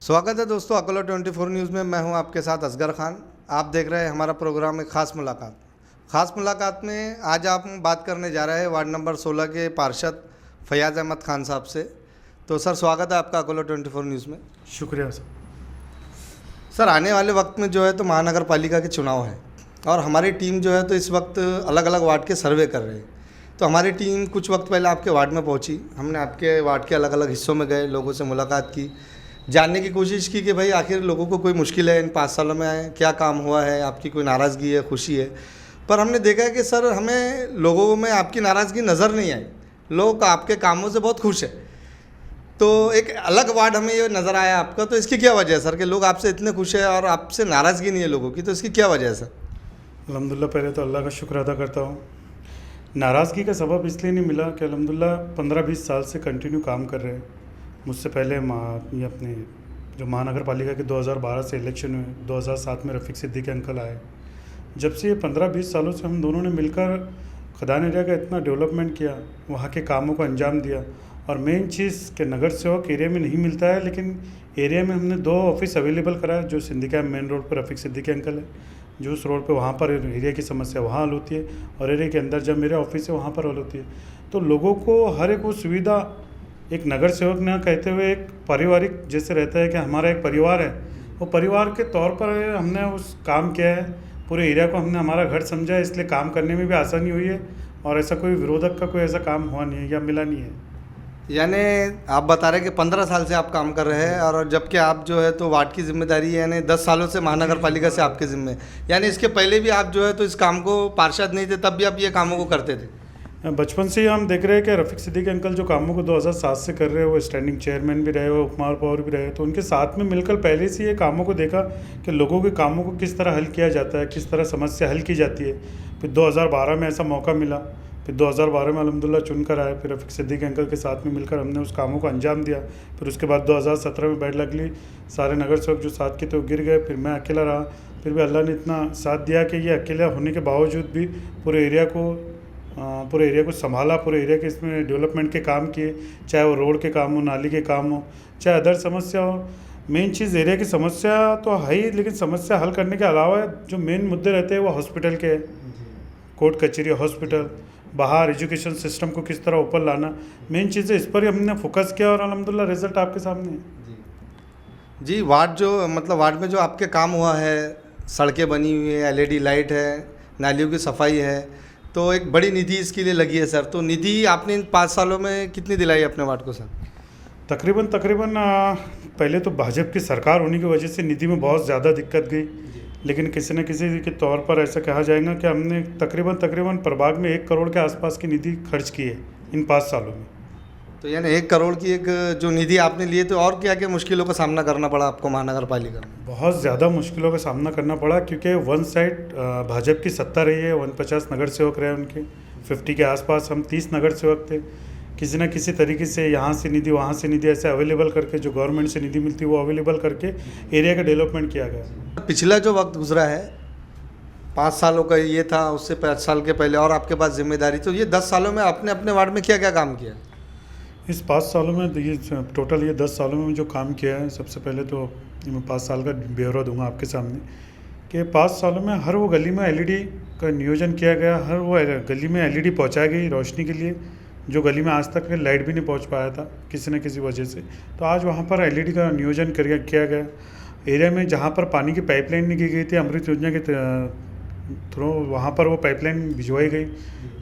स्वागत है दोस्तों अकोला 24 न्यूज़ में। मैं हूं आपके साथ असगर खान। आप देख रहे हैं हमारा प्रोग्राम एक ख़ास मुलाकात। ख़ास मुलाकात में आज आप बात करने जा रहे हैं वार्ड नंबर 16 के पार्षद फयाज़ अहमद खान साहब से। तो सर स्वागत है आपका अकोला 24 न्यूज़ में। शुक्रिया सर। सर आने वाले वक्त में जो है तो महानगर पालिका के चुनाव है और हमारी टीम जो है तो इस वक्त अलग अलग वार्ड के सर्वे कर रहे हैं। तो हमारी टीम कुछ वक्त पहले आपके वार्ड में पहुंची। हमने आपके वार्ड के अलग अलग हिस्सों में गए, लोगों से मुलाकात की, जानने की कोशिश की कि भाई आखिर लोगों को कोई मुश्किल है इन 5 सालों में, क्या काम हुआ है, आपकी कोई नाराज़गी है, खुशी है। पर हमने देखा है कि सर हमें लोगों में आपकी नाराज़गी नज़र नहीं आई। लोग आपके कामों से बहुत खुश है। तो एक अलग वार्ड हमें ये नज़र आया आपका, तो इसकी क्या वजह है सर कि लोग आपसे इतने खुश है और आपसे नाराज़गी नहीं है लोगों की? तो इसकी क्या वजह है सर? अल्हम्दुलिल्लाह पहले तो अल्लाह का शुक्र अदा करता हूँ। नाराज़गी का सबब इसलिए नहीं मिला कि अल्हम्दुलिल्लाह 15-20 साल से कंटिन्यू काम कर रहे हैं। मुझसे पहले ये अपने जो महानगर पालिका के 2012 से इलेक्शन हुए, 2007 में रफ़ीक सिद्दीकी अंकल आए। जब से ये 15-20 सालों से हम दोनों ने मिलकर खदान एरिया का इतना डेवलपमेंट किया, वहाँ के कामों को अंजाम दिया। और मेन चीज़ कि नगर सेवक एरिया में नहीं मिलता है, लेकिन एरिया में हमने 2 ऑफिस अवेलेबल कराया। जो सिंधिका मेन रोड पर रफ़ीक सिद्दीकी अंकल है, जो उस रोड पे वहाँ पर एरिया की समस्या वहाँ हल होती है, और एरिया के अंदर जब मेरे ऑफिस है वहाँ पर हल होती है। तो लोगों को हर एक वो सुविधा एक नगर सेवक ने कहते हुए एक पारिवारिक जैसे रहता है कि हमारा एक परिवार है, वो परिवार के तौर पर हमने उस काम किया है। पूरे एरिया को हमने हमारा घर समझा है, इसलिए काम करने में भी आसानी हुई है और ऐसा कोई विरोधक का कोई ऐसा काम हुआ नहीं है या मिला नहीं है। यानी आप बता रहे हैं कि 15 साल से आप काम कर रहे हैं और जबकि आप जो है तो वार्ड की जिम्मेदारी है, यानी 10 सालों से महानगर पालिका से आपके जिम्मे, यानी इसके पहले भी आप जो है तो इस काम को पार्षद नहीं थे तब भी आप ये कामों को करते थे? बचपन से ही हम देख रहे हैं कि रफ़ीक सिद्दीकी अंकल जो कामों को 2007 से कर रहे हैं, वो स्टैंडिंग चेयरमैन भी रहे, वो उपमहापौर भी रहे। तो उनके साथ में मिलकर पहले से ये कामों को देखा कि लोगों के कामों को किस तरह हल किया जाता है, किस तरह समस्या हल की जाती है। फिर 2012 में ऐसा मौका मिला, फिर 2012 में अल्हम्दुलिल्लाह चुनकर आए। फिर रफ़ीक सिद्दीकी अंकल के साथ में मिलकर हमने उस कामों को अंजाम दिया। फिर उसके बाद 2017 में बैड लगली, सारे नगर सेवक जो साथ के थे वो गिर गए, फिर मैं अकेला रहा। फिर भी अल्लाह ने इतना साथ दिया कि ये अकेला होने के बावजूद भी पूरे एरिया को संभाला, पूरे एरिया के इसमें डेवलपमेंट के काम किए, चाहे वो रोड के काम हो, नाली के काम हो, चाहे अदर समस्या हो। मेन चीज़ एरिया की समस्या तो है ही, लेकिन समस्या हल करने के अलावा जो मेन मुद्दे रहते हैं वो हॉस्पिटल के, कोर्ट कचहरी, हॉस्पिटल, बाहर एजुकेशन सिस्टम को किस तरह ऊपर लाना, मेन चीज़ है। इस पर ही हमने फोकस किया और अल्हम्दुलिल्लाह रिजल्ट आपके सामने है। जी वार्ड में जो आपके काम हुआ है, सड़कें बनी हुई है, LED लाइट है, नालियों की सफाई है, तो एक बड़ी निधि इसके लिए लगी है सर। तो निधि आपने इन 5 सालों में कितनी दिलाई अपने वार्ड को सर? तकरीबन पहले तो भाजपा की सरकार होने की वजह से निधि में बहुत ज़्यादा दिक्कत गई, लेकिन किसी न किसी के तौर पर ऐसा कहा जाएगा कि हमने तकरीबन प्रभाग में 1 करोड़ के आसपास की निधि खर्च की है इन 5 सालों में। तो यानी 1 करोड़ की एक जो निधि आपने लिए, तो और क्या क्या मुश्किलों का सामना करना पड़ा आपको महानगर पालिका में? बहुत ज़्यादा मुश्किलों का सामना करना पड़ा, क्योंकि वन साइड भाजपा की सत्ता रही है, 49 नगर सेवक रहे उनके, 50 के आसपास हम 30 नगर सेवक थे। किसी न किसी तरीके से यहाँ से निधि वहाँ से निधि ऐसे अवेलेबल करके, जो गवर्नमेंट से निधि मिलती है वो अवेलेबल करके एरिया का डेवलपमेंट किया गया। पिछला जो वक्त गुजरा है 5 सालों का ये था, उससे 5 साल के पहले और आपके पास जिम्मेदारी, तो ये 10 सालों में आपने अपने वार्ड में क्या क्या काम किया? इस 5 सालों में ये टोटल ये 10 सालों में जो काम किया है, सबसे पहले तो मैं 5 साल का ब्यौरा दूंगा आपके सामने कि 5 सालों में हर वो गली में LED का नियोजन किया गया, हर वो गली में LED पहुंचाई गई रोशनी के लिए, जो गली में आज तक लाइट भी नहीं पहुंच पाया था किसी न किसी वजह से। तो आज वहाँ पर LED का नियोजन किया गया। एरिया में जहाँ पर पानी की पाइपलाइन नहीं की गई थी अमृत योजना के थ्रू, वहाँ पर वो पाइपलाइन भिजवाई गई,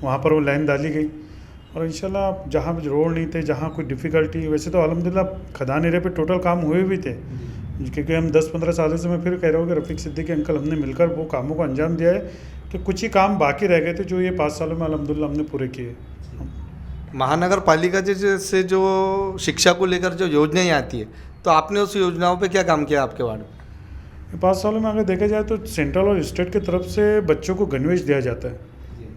वहाँ पर वो लाइन डाली गई। और इंशाल्लाह जहाँ रोड नहीं थे, जहाँ कोई डिफ़िकल्टी, वैसे तो अल्हम्दुलिल्लाह खदान एरिया पे टोटल काम हुए भी थे, क्योंकि हम 10-15 सालों से मैं फिर कह रहा हूँ कि रफ़ीक सिद्दीकी अंकल हमने मिलकर वो कामों को अंजाम दिया है कि कुछ ही काम बाकी रह गए थे जो ये 5 सालों में अल्हम्दुलिल्लाह हमने पूरे किए। महानगर पालिका से जो शिक्षा को लेकर जो योजनाएं आती है, तो आपने उस योजनाओं पे क्या काम किया आपके वार्ड में? 5 सालों में अगर देखा जाए तो सेंट्रल और स्टेट की तरफ से बच्चों को गणवेश दिया जाता है,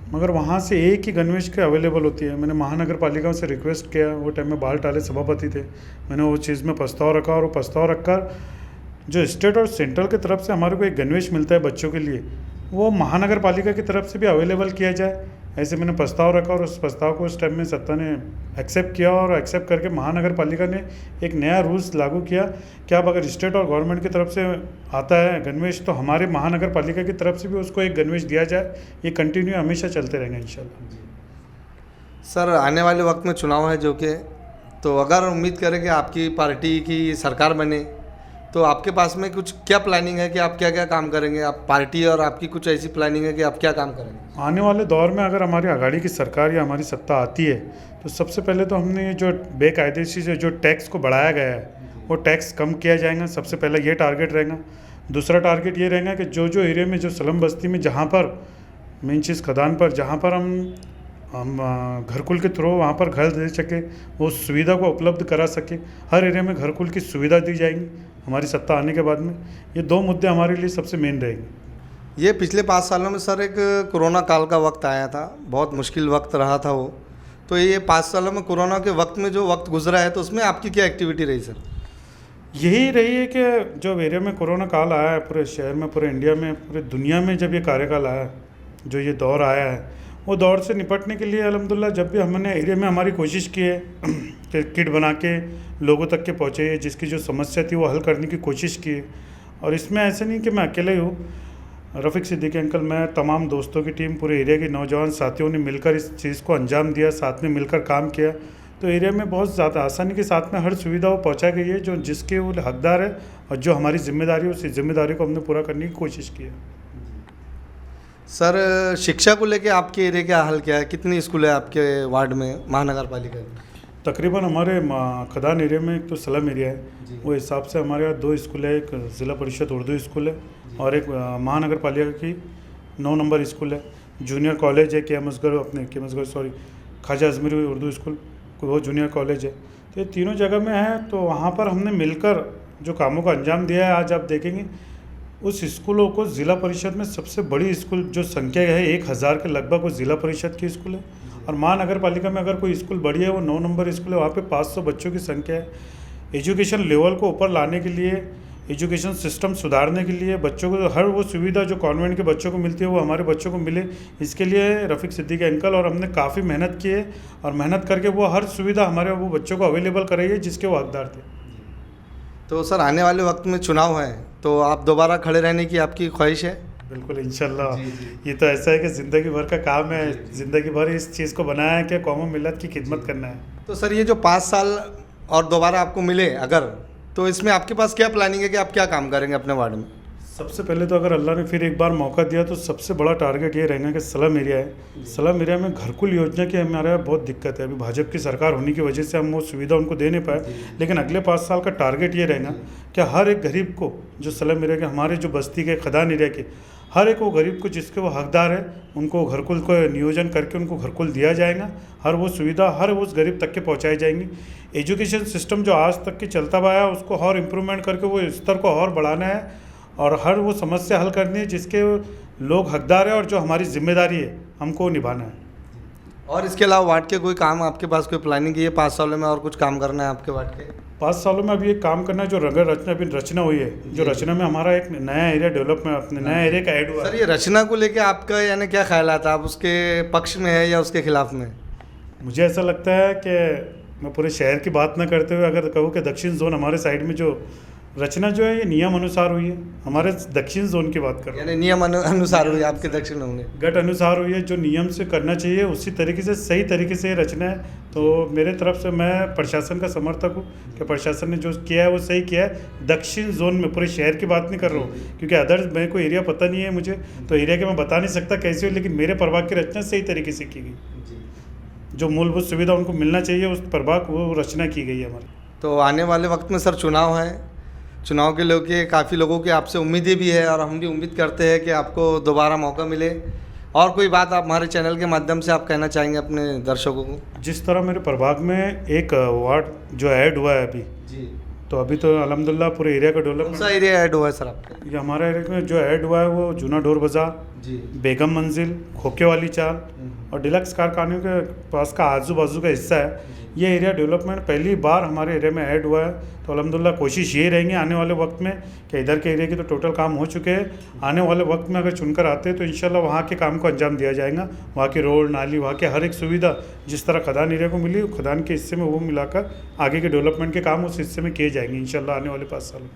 मगर वहाँ से एक ही गणवेश के अवेलेबल होती है। मैंने महानगर पालिका से रिक्वेस्ट किया, वो टाइम में बाल टाले सभापति थे, मैंने वो चीज़ में प्रस्ताव रखा और वो प्रस्ताव रखकर जो स्टेट और सेंट्रल की तरफ से हमारे को एक गणवेश मिलता है बच्चों के लिए, वो महानगर पालिका की तरफ से भी अवेलेबल किया जाए। ऐसे मैंने प्रस्ताव रखा और उस प्रस्ताव को उस टाइम में सत्ता ने एक्सेप्ट किया और एक्सेप्ट करके महानगर पालिका ने एक नया रूल्स लागू किया कि अब अगर स्टेट और गवर्नमेंट की तरफ से आता है गणवेश तो हमारे महानगर पालिका की तरफ से भी उसको एक गणवेश दिया जाए। ये कंटिन्यू हमेशा चलते रहेंगे इंशाल्लाह। सर आने वाले वक्त में चुनाव है जो कि, तो अगर उम्मीद करें कि आपकी पार्टी की सरकार बने तो आपके पास में कुछ क्या प्लानिंग है कि आप क्या क्या काम करेंगे? आप पार्टी और आपकी कुछ ऐसी प्लानिंग है कि आप क्या काम करेंगे? आने वाले दौर में अगर हमारी आघाड़ी की सरकार या हमारी सत्ता आती है तो सबसे पहले तो हमने जो बेकायदेशी से जो टैक्स को बढ़ाया गया है वो टैक्स कम किया जाएगा। सबसे पहले ये टारगेट रहेगा। दूसरा टारगेट ये रहेगा कि जो जो एरिया में जो स्लम बस्ती में जहाँ पर मेन चीज़ खदान पर जहाँ पर हम घरकुल के थ्रू वहाँ पर घर दे सके, वो सुविधा को उपलब्ध करा सके। हर एरिया में घरकुल की सुविधा दी जाएगी हमारी सत्ता आने के बाद में। ये 2 मुद्दे हमारे लिए सबसे मेन रहेंगे। ये पिछले 5 सालों में सर एक कोरोना काल का वक्त आया था, बहुत मुश्किल वक्त रहा था वो। तो ये 5 सालों में कोरोना के वक्त में जो वक्त गुजरा है तो उसमें आपकी क्या एक्टिविटी रही सर? यही रही है कि जो एरिया में कोरोना काल आया है, पूरे शहर में, पूरे इंडिया में, पूरे दुनिया में जब ये कार्यकाल आया, जो ये दौर आया है, वो दौर से निपटने के लिए अल्हम्दुलिल्लाह जब भी हमने एरिया में हमारी कोशिश की है कि किट बना के लोगों तक के पहुँचे, जिसकी जो समस्या थी वो हल करने की कोशिश की है। और इसमें ऐसे नहीं कि मैं अकेले ही हूँ, रफ़ीक सिद्दीकी अंकल, मैं, तमाम दोस्तों की टीम, पूरे एरिया के नौजवान साथियों ने मिलकर इस चीज़ को अंजाम दिया, साथ में मिलकर काम किया। तो एरिया में बहुत ज़्यादा आसानी के साथ में हर सुविधा वो पहुँचा गई है जो जिसके वो हकदार है, और जो हमारी जिम्मेदारी है उस जिम्मेदारी को हमने पूरा करने की कोशिश की है। सर शिक्षा को लेके आपके एरिया का हाल क्या है? कितनी स्कूल है आपके वार्ड में, महानगर पालिका में? तकरीबन हमारे खदान एरिया में एक तो स्लम एरिया है, वो हिसाब से हमारे यहाँ 2 स्कूल है। एक ज़िला परिषद उर्दू स्कूल है और एक महानगर पालिका की 9 नंबर स्कूल है। जूनियर कॉलेज है ख्वाजा अजमेरी उर्दू स्कूल, वो जूनियर कॉलेज है। तो ये तीनों जगह में है। तो वहाँ पर हमने मिलकर जो कामों का अंजाम दिया है, आज आप देखेंगे उस स्कूलों को ज़िला परिषद में सबसे बड़ी स्कूल जो संख्या है 1000 के लगभग वो ज़िला परिषद की स्कूल है। और महानगर पालिका में अगर कोई स्कूल बड़ी है वो 9 नंबर स्कूल है, वहाँ पे 500 बच्चों की संख्या है। एजुकेशन लेवल को ऊपर लाने के लिए, एजुकेशन सिस्टम सुधारने के लिए, बच्चों को हर वो सुविधा जो कॉन्वेंट के बच्चों को मिलती है वो हमारे बच्चों को मिले, इसके लिए रफ़ीक सिद्दीकी अंकल और हमने काफ़ी मेहनत की है। और मेहनत करके वो हर सुविधा हमारे वो बच्चों को अवेलेबल कराई है जिसके वो हकदार थे। तो सर आने वाले वक्त में चुनाव है तो आप दोबारा खड़े रहने की आपकी ख्वाहिश है? बिल्कुल इंशाल्लाह। ये तो ऐसा है कि ज़िंदगी भर का काम है, ज़िंदगी भर इस चीज़ को बनाया है कि कौम मिलत की खिदमत करना है। तो सर ये जो 5 साल और दोबारा आपको मिले अगर, तो इसमें आपके पास क्या प्लानिंग है कि आप क्या काम करेंगे अपने वार्ड में? सबसे पहले तो अगर अल्लाह ने फिर एक बार मौका दिया तो सबसे बड़ा टारगेट ये रहेगा कि स्लम एरिया है, स्लम एरिया में घरकुल योजना की हमारे यहाँ बहुत दिक्कत है। अभी भाजपा की सरकार होने की वजह से हम वो सुविधा उनको दे नहीं पाए, लेकिन अगले 5 साल का टारगेट ये रहेगा कि हर एक गरीब को जो स्लम एरिया के, हमारे जो बस्ती के, खदान एरिया के हर एक वो गरीब को जिसके वो हकदार है उनको घरकुल को नियोजन करके उनको घरकुल दिया जाएगा। हर वो सुविधा हर उस गरीब तक के पहुँचाई जाएंगी। एजुकेशन सिस्टम जो आज तक के चलता हुआ है उसको और इम्प्रूवमेंट करके वो स्तर को और बढ़ाना है और हर वो समस्या हल करनी है जिसके लोग हकदार है और जो हमारी जिम्मेदारी है हमको निभाना है। और इसके अलावा वार्ड के कोई काम आपके पास कोई प्लानिंग की है 5 सालों में, और कुछ काम करना है आपके वार्ड के? 5 सालों में अभी एक काम करना है जो नगर रचना अभी रचना हुई है, जो रचना में हमारा एक नया एरिया डेवलपमेंट, अपने नया एरिया का ऐड हुआ है। सर ये रचना को लेके आपका यानी क्या ख्याल आता है? आप उसके पक्ष में है या उसके खिलाफ में? मुझे ऐसा लगता है कि मैं पूरे शहर की बात ना करते हुए अगर कहूँ कि दक्षिण जोन हमारे साइड में जो रचना जो है ये नियम अनुसार हुई है, हमारे दक्षिण जोन की बात कर रहा हूँ। यानी नियम अनुसार हुई आपके दक्षिण होंगे, गट अनुसार हुई है, जो नियम से करना चाहिए उसी तरीके से सही तरीके से रचना है। तो मेरे तरफ से मैं प्रशासन का समर्थक हूँ कि प्रशासन ने जो किया है वो सही किया है। दक्षिण जोन में पूरे शहर की बात नहीं कर रहा हूँ क्योंकि अदर्स मेरे को एरिया पता नहीं है मुझे, तो एरिया के मैं बता नहीं सकता कैसे हो, लेकिन मेरे प्रभाग की रचना सही तरीके से की गई। जो मूलभूत सुविधा उनको मिलना चाहिए उस प्रभाग वो रचना की गई है हमारी। तो आने वाले वक्त में सर चुनाव है, चुनाव के लेके काफ़ी लोगों की आपसे उम्मीदें भी है और हम भी उम्मीद करते हैं कि आपको दोबारा मौका मिले। और कोई बात आप हमारे चैनल के माध्यम से आप कहना चाहेंगे अपने दर्शकों को? जिस तरह मेरे प्रभाग में एक वार्ड जो ऐड हुआ है अभी जी, तो अभी तो अल्हम्दुलिल्लाह पूरे एरिया का कौन सा डेवलपमेंट, एरिया ऐड हुआ है सर आपका? ये हमारे एरिया में जो ऐड हुआ है वो जूना ढोर बाज़ार, जी। बेगम मंजिल, खोखे वाली चाल और डिलक्स कारखानों के पास का आजू बाजू का हिस्सा है। ये एरिया डेवलपमेंट पहली बार हमारे एरिया में ऐड हुआ है। तो अल्हम्दुलिल्लाह कोशिश ये रहेंगे आने वाले वक्त में कि इधर के एरिया के तो टोटल काम हो चुके हैं, आने वाले वक्त में अगर चुनकर आते हैं तो इंशाल्लाह वहाँ के काम को अंजाम दिया जाएगा। वहाँ की रोड नाली, वहाँ के हर एक सुविधा जिस तरह खदान एरिया को मिली, खदान के हिस्से में वो मिलाकर आगे के डेवलपमेंट के काम उस हिस्से में किए जाएंगे इंशाल्लाह आने वाले 5 सालों में।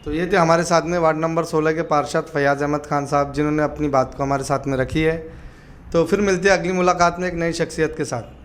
तो ये थे हमारे साथ में वार्ड नंबर 16 के पार्षद फैयाज़ अहमद खान साहब, जिन्होंने अपनी बात को हमारे साथ में रखी है। तो फिर मिलते हैं अगली मुलाकात में एक नई शख्सियत के साथ।